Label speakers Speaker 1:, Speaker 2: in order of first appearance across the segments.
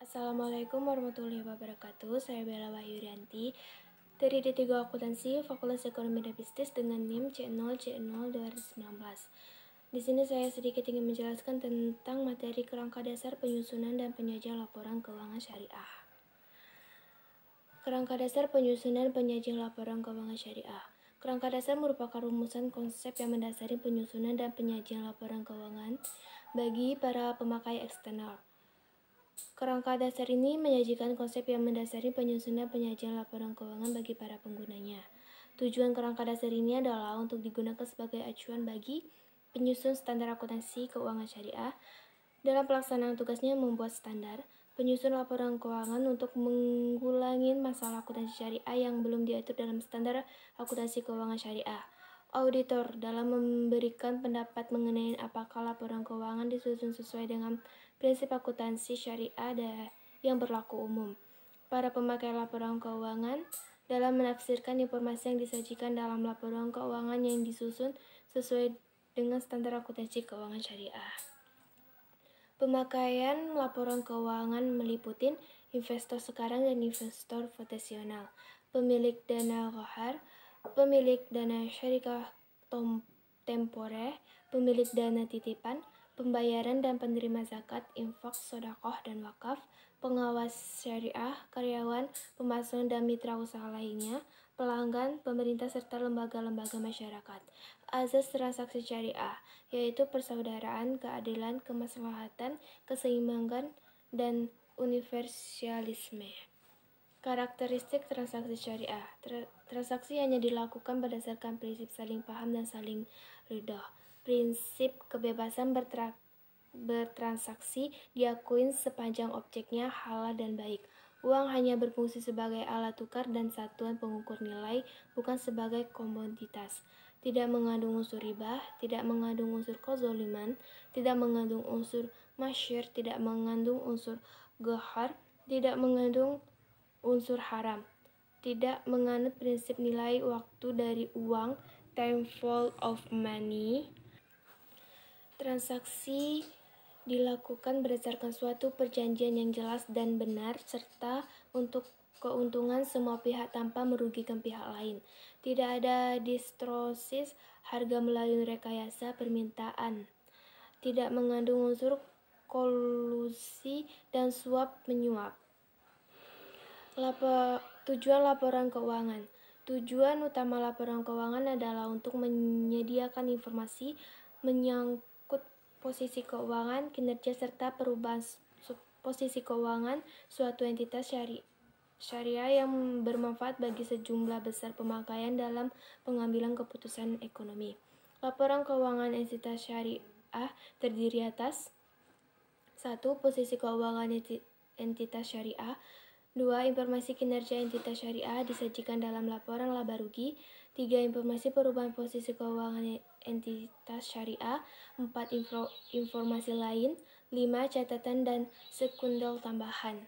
Speaker 1: Assalamualaikum warahmatullahi wabarakatuh. Saya Bella Wahyurianti dari D3 Akuntansi, Fakultas Ekonomi dan Bisnis dengan NIM C0C0 2019. Di sini saya sedikit ingin menjelaskan tentang materi kerangka dasar penyusunan dan penyajian laporan keuangan syariah. Kerangka dasar penyusunan penyajian laporan keuangan syariah. Kerangka dasar merupakan rumusan konsep yang mendasari penyusunan dan penyajian laporan keuangan bagi para pemakai eksternal. Kerangka dasar ini menyajikan konsep yang mendasari penyusunan penyajian laporan keuangan bagi para penggunanya. Tujuan kerangka dasar ini adalah untuk digunakan sebagai acuan bagi penyusun standar akuntansi keuangan syariah dalam pelaksanaan tugasnya membuat standar penyusun laporan keuangan untuk mengulangi masalah akuntansi syariah yang belum diatur dalam standar akuntansi keuangan syariah. Auditor dalam memberikan pendapat mengenai apakah laporan keuangan disusun sesuai dengan prinsip akuntansi syariah yang berlaku umum. Para pemakai laporan keuangan dalam menafsirkan informasi yang disajikan dalam laporan keuangan yang disusun sesuai dengan standar akuntansi keuangan syariah. Pemakaian laporan keuangan meliputi investor sekarang dan investor potensial, pemilik dana rohar, pemilik dana syariah temporer, pemilik dana titipan, pembayaran dan penerima zakat, infak, sedekah dan wakaf, pengawas syariah, karyawan, pemasaran dan mitra usaha lainnya, pelanggan, pemerintah serta lembaga-lembaga masyarakat. Azas transaksi syariah, yaitu persaudaraan, keadilan, kemaslahatan, keseimbangan, dan universalisme. Karakteristik transaksi syariah. Transaksi hanya dilakukan berdasarkan prinsip saling paham dan saling ridho. Prinsip kebebasan bertransaksi diakui sepanjang objeknya halal dan baik. Uang hanya berfungsi sebagai alat tukar dan satuan pengukur nilai, bukan sebagai komoditas. Tidak mengandung unsur riba, tidak mengandung unsur kezaliman, tidak mengandung unsur masyir, tidak mengandung unsur ghar, tidak mengandung unsur haram, tidak menganut prinsip nilai waktu dari uang, time value of money. Transaksi dilakukan berdasarkan suatu perjanjian yang jelas dan benar serta untuk keuntungan semua pihak tanpa merugikan pihak lain. Tidak ada distorsi harga melalui rekayasa permintaan. Tidak mengandung unsur kolusi dan suap menyuap. Tujuan laporan keuangan. Tujuan utama laporan keuangan adalah untuk menyediakan informasi menyangkut posisi keuangan, kinerja, serta perubahan posisi keuangan suatu entitas syariah yang bermanfaat bagi sejumlah besar pemakaian dalam pengambilan keputusan ekonomi. Laporan keuangan entitas syariah terdiri atas 1. Posisi keuangan entitas syariah. 2. Informasi kinerja entitas syariah disajikan dalam laporan laba rugi. 3. Informasi perubahan posisi keuangan entitas syariah. 4. Informasi lain. 5. Catatan dan sekunder tambahan.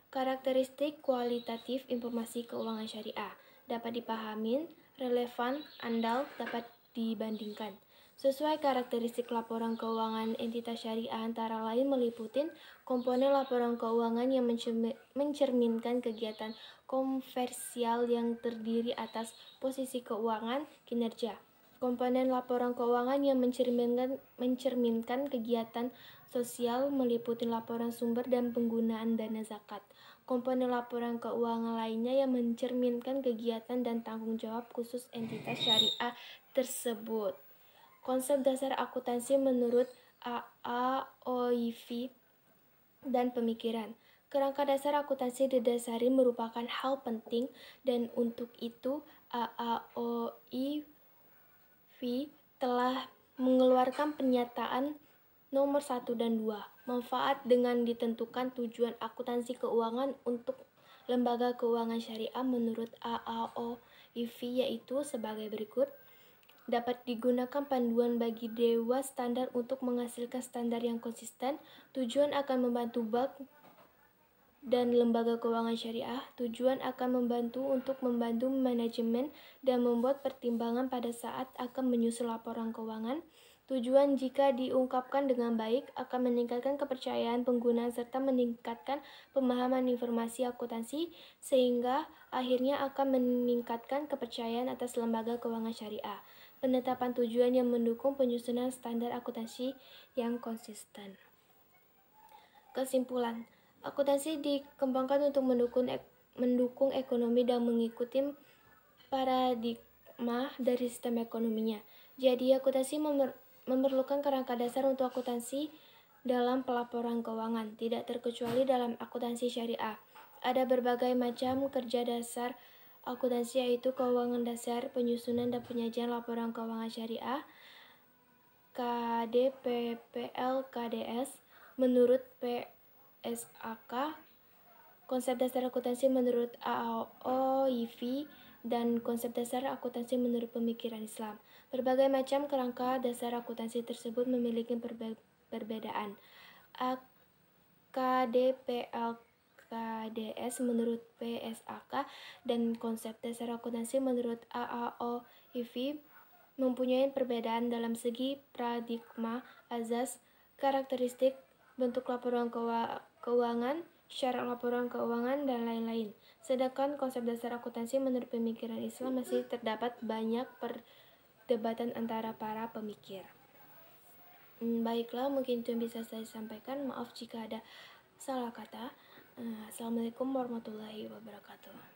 Speaker 1: Karakteristik kualitatif informasi keuangan syariah dapat dipahami, relevan, andal, dapat dibandingkan. Sesuai karakteristik laporan keuangan entitas syariah antara lain meliputi komponen laporan keuangan yang mencerminkan kegiatan komersial yang terdiri atas posisi keuangan, kinerja. Komponen laporan keuangan yang mencerminkan kegiatan sosial meliputi laporan sumber dan penggunaan dana zakat. Komponen laporan keuangan lainnya yang mencerminkan kegiatan dan tanggung jawab khusus entitas syariah tersebut. Konsep dasar akuntansi menurut AAOIV dan pemikiran. Kerangka dasar akuntansi didasari merupakan hal penting dan untuk itu AAOIV telah mengeluarkan pernyataan nomor 1 dan 2. Manfaat dengan ditentukan tujuan akuntansi keuangan untuk lembaga keuangan syariah menurut AAOIV yaitu sebagai berikut. Dapat digunakan panduan bagi dewa standar untuk menghasilkan standar yang konsisten. Tujuan akan membantu bank dan lembaga keuangan syariah. Tujuan akan membantu untuk membantu manajemen dan membuat pertimbangan pada saat akan menyusun laporan keuangan. Tujuan jika diungkapkan dengan baik akan meningkatkan kepercayaan pengguna serta meningkatkan pemahaman informasi akuntansi sehingga akhirnya akan meningkatkan kepercayaan atas lembaga keuangan syariah. Penetapan tujuan yang mendukung penyusunan standar akuntansi yang konsisten. Kesimpulan, akuntansi dikembangkan untuk mendukung ekonomi dan mengikuti paradigma dari sistem ekonominya. Jadi, akuntansi memerlukan kerangka dasar untuk akuntansi dalam pelaporan keuangan, tidak terkecuali dalam akuntansi syariah. Ada berbagai macam kerja dasar akuntansi yaitu keuangan dasar, penyusunan dan penyajian laporan keuangan syariah, KDPPL, KDS, menurut PSAK, konsep dasar akuntansi menurut AAOIV, dan konsep dasar akuntansi menurut pemikiran Islam. Berbagai macam kerangka dasar akuntansi tersebut memiliki perbedaan. KDPL KDS menurut PSAK dan konsep dasar akuntansi menurut AAOIV mempunyai perbedaan dalam segi paradigma, azas, karakteristik, bentuk laporan keuangan, syarat laporan keuangan, dan lain-lain. Sedangkan konsep dasar akuntansi menurut pemikiran Islam masih terdapat banyak perdebatan antara para pemikir. Baiklah, mungkin itu yang bisa saya sampaikan. Maaf jika ada salah kata. Assalamualaikum warahmatullahi wabarakatuh.